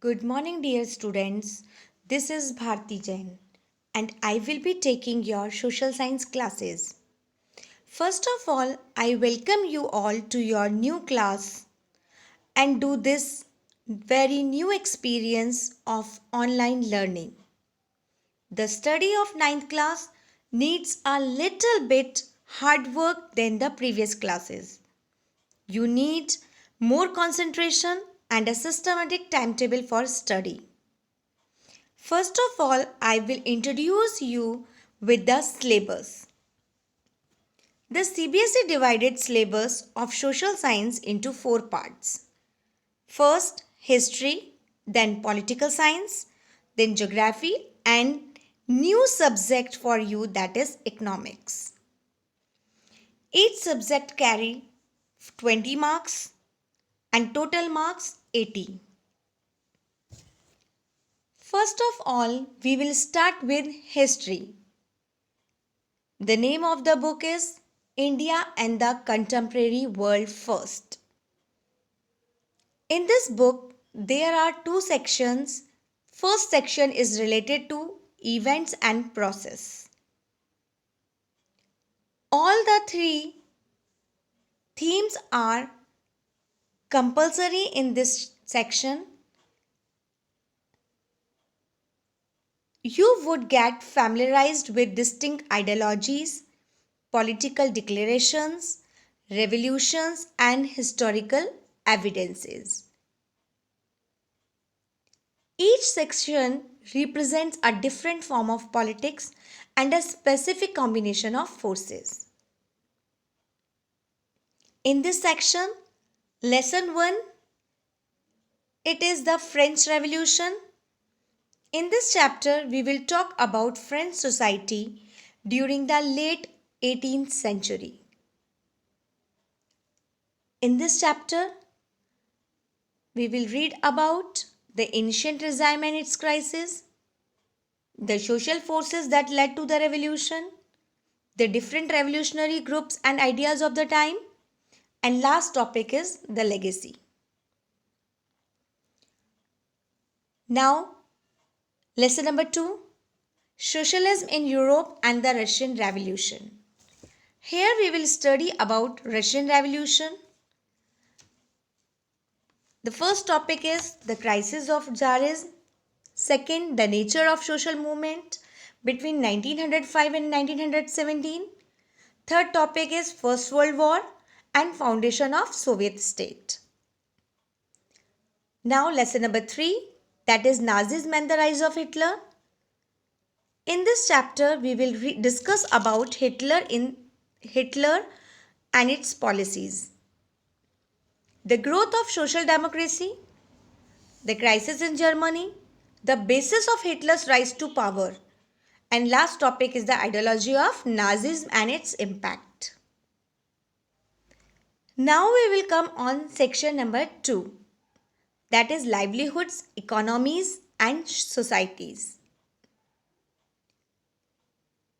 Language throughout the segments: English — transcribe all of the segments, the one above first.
Good morning, dear students. This is Bharti Jain, and I will be taking your social science classes. First of all, I welcome you all to your new class and do this very new experience of online learning. The study of ninth class needs a little bit hard work than the previous classes. You need more concentration and a systematic timetable for study. First of all, I will introduce you with the syllabus. The CBSE divided syllabus of social science into four parts. First, history, then political science, then geography, and new subject for you, that is economics. Each subject carry 20 marks and total marks 80. First of all, we will start with history. The name of the book is India and the Contemporary World First. In this book, there are two sections. First section is related to events and process. All the three themes are compulsory in this section. You would get familiarized with distinct ideologies, political declarations, revolutions, and historical evidences. Each section represents a different form of politics and a specific combination of forces. In this section, lesson 1, it is the French Revolution. In this chapter, we will talk about French society during the late 18th century. In this chapter, we will read about the ancient regime and its crisis, the social forces that led to the revolution, the different revolutionary groups and ideas of the time, and last topic is the legacy. Now, lesson number 2, Socialism in Europe and the Russian Revolution. Here we will study about Russian Revolution. The first topic is the crisis of Tsarism. Second, the nature of social movement between 1905 and 1917. Third topic is First World War and foundation of Soviet state. Now lesson number 3, that is Nazism and the rise of Hitler. In this chapter, we will discuss about Hitler and its policies. The growth of social democracy, the crisis in Germany, the basis of Hitler's rise to power, and last topic is the ideology of Nazism and its impact. Now we will come on section number 2, that is livelihoods, economies and societies.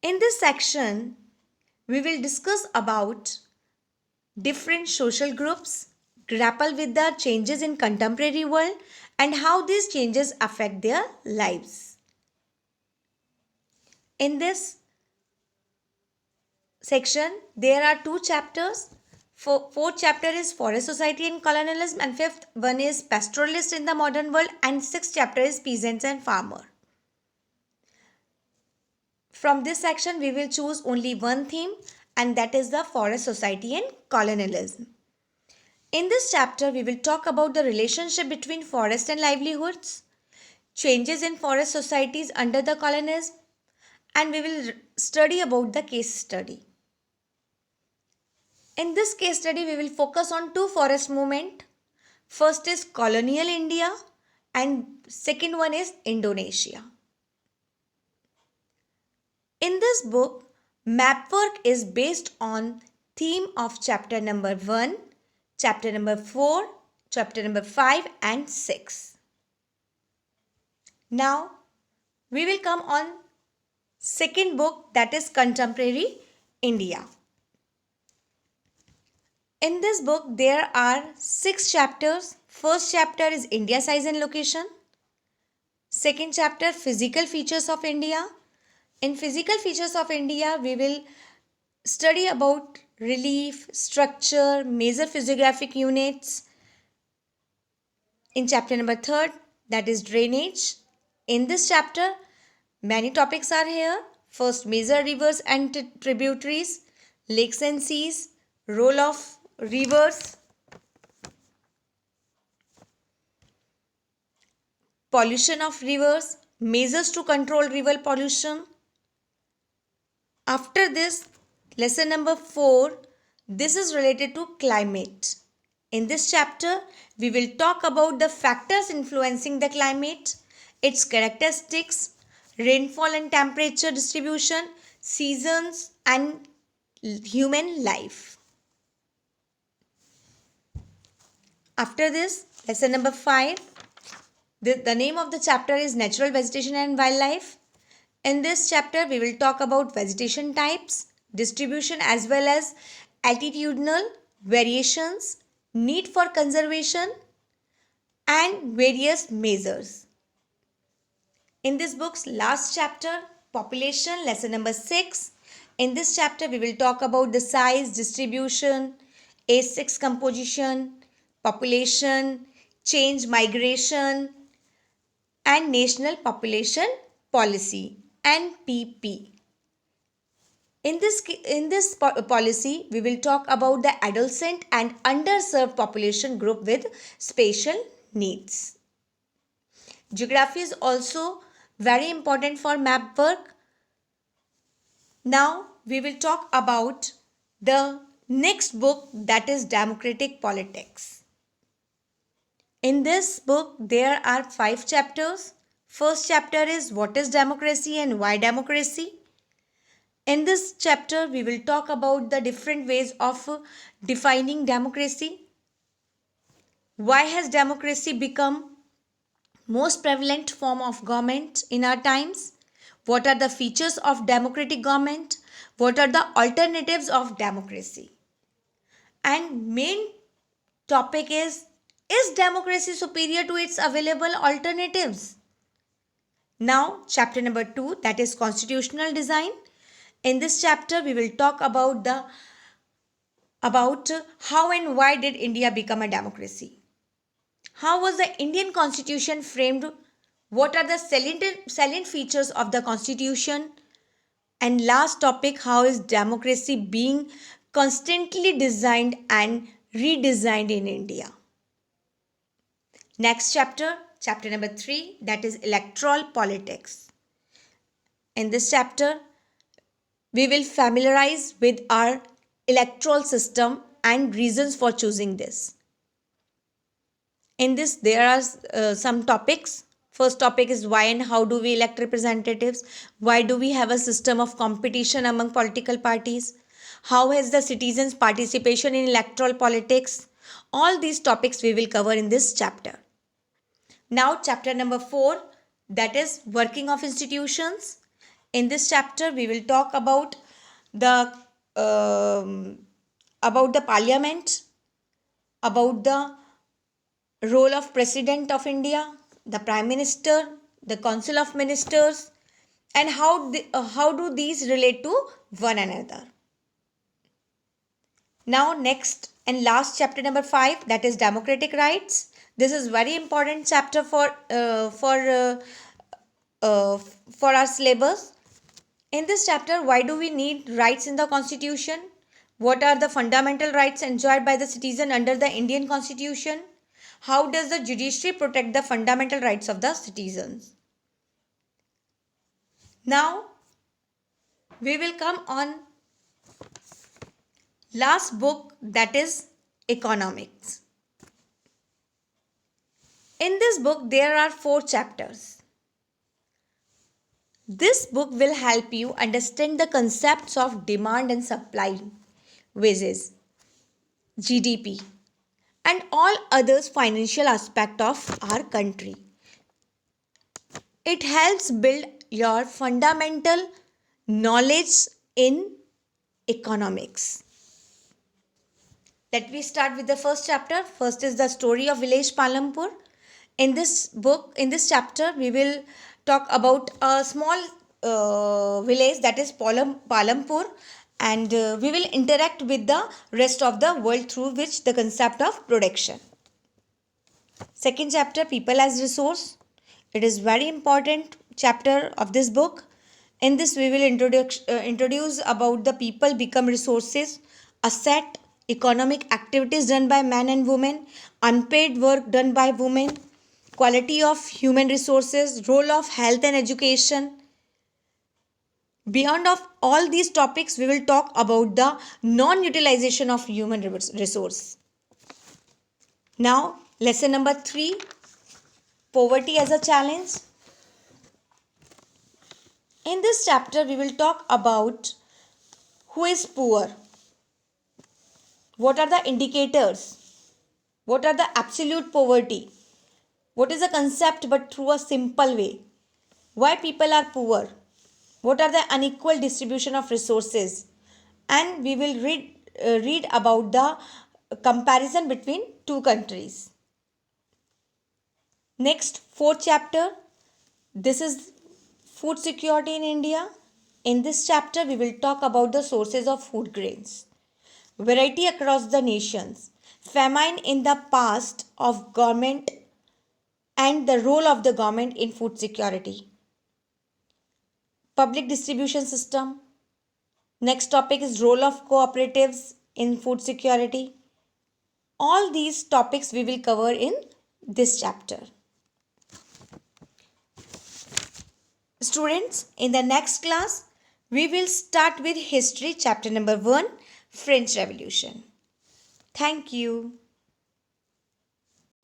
In this section, we will discuss about different social groups, grapple with the changes in contemporary world and how these changes affect their lives. In this section, there are two chapters. Fourth chapter is Forest Society and Colonialism, and fifth one is Pastoralist in the Modern World, and sixth chapter is Peasants and Farmer. From this section, we will choose only one theme, and that is the Forest Society and Colonialism. In this chapter, we will talk about the relationship between forest and livelihoods, changes in forest societies under the colonialism, and we will study about the case study. In this case study, we will focus on two forest movements. First is colonial India and second one is Indonesia. In this book, map work is based on theme of chapter number 1, chapter number 4, chapter number 5 and 6. Now, we will come on second book, that is Contemporary India. In this book, there are 6 chapters. First chapter is India size and location. Second chapter, physical features of India. In physical features of India, we will study about relief, structure, major physiographic units. In chapter number 3, that is drainage. In this chapter, many topics are here. First, major rivers and tributaries, lakes and seas, role of rivers, pollution of rivers, measures to control river pollution. After this, lesson number 4, this is related to climate. In this chapter, we will talk about the factors influencing the climate, its characteristics, rainfall and temperature distribution, seasons, and human life. After this, lesson number 5, the name of the chapter is Natural Vegetation and Wildlife. In this chapter, we will talk about vegetation types, distribution as well as altitudinal variations, need for conservation, and various measures. In this book's last chapter, population, lesson number 6. In this chapter, we will talk about the size, distribution, age-sex composition, population, change, migration, and national population policy, NPP. In this policy, we will talk about the adolescent and underserved population group with special needs. Geography is also very important for map work. Now we will talk about the next book, that is Democratic Politics. In this book, there are 5 chapters. First chapter is what is democracy and why democracy. In this chapter, we will talk about the different ways of defining democracy. Why has democracy become most prevalent form of government in our times? What are the features of democratic government? What are the alternatives of democracy? And main topic is democracy superior to its available alternatives? Now, chapter number 2, that is constitutional design. In this chapter, we will talk about how and why did India become a democracy. How was the Indian constitution framed? What are the salient features of the constitution? And last topic, how is democracy being constantly designed and redesigned in India? Next chapter, chapter number 3, that is electoral politics. In this chapter, we will familiarize with our electoral system and reasons for choosing this. In this, there are some topics. First topic is why and how do we elect representatives? Why do we have a system of competition among political parties? How has the citizens' participation in electoral politics? All these topics we will cover in this chapter. Now, chapter number 4, that is working of institutions. In this chapter, we will talk about the parliament, about the role of President of India, the Prime Minister, the Council of Ministers, and how do these relate to one another. Now, next and last chapter number 5, that is democratic rights. This is very important chapter for our syllabus. In this chapter, why do we need rights in the Constitution? What are the fundamental rights enjoyed by the citizen under the Indian Constitution? How does the judiciary protect the fundamental rights of the citizens? Now, we will come on last book, that is economics. In this book, there are 4 chapters. This book will help you understand the concepts of demand and supply, wages, GDP, and all others financial aspect of our country. It helps build your fundamental knowledge in economics. Let me start with the first chapter. First is the story of village Palampur. In this book, in this chapter, we will talk about a small village, that is Palampur, and we will interact with the rest of the world through which the concept of production. Second chapter, people as resource. It is very important chapter of this book. In this we will introduce about the people become resources, asset, economic activities done by men and women, unpaid work done by women, quality of human resources, role of health and education. Beyond of all these topics, we will talk about the non-utilization of human resource. Now, lesson number 3, poverty as a challenge. In this chapter, we will talk about who is poor, what are the indicators, what are the absolute poverty, what is a concept but through a simple way, why people are poor, what are the unequal distribution of resources, and we will read about the comparison between two countries. Next, fourth chapter, this is food security in India. In this chapter, we will talk about the sources of food grains, variety across the nations, famine in the past of government and the role of the government in food security, public distribution system. Next topic is role of cooperatives in food security. All these topics we will cover in this chapter. Students, in the next class, we will start with history chapter number 1, French Revolution. Thank you.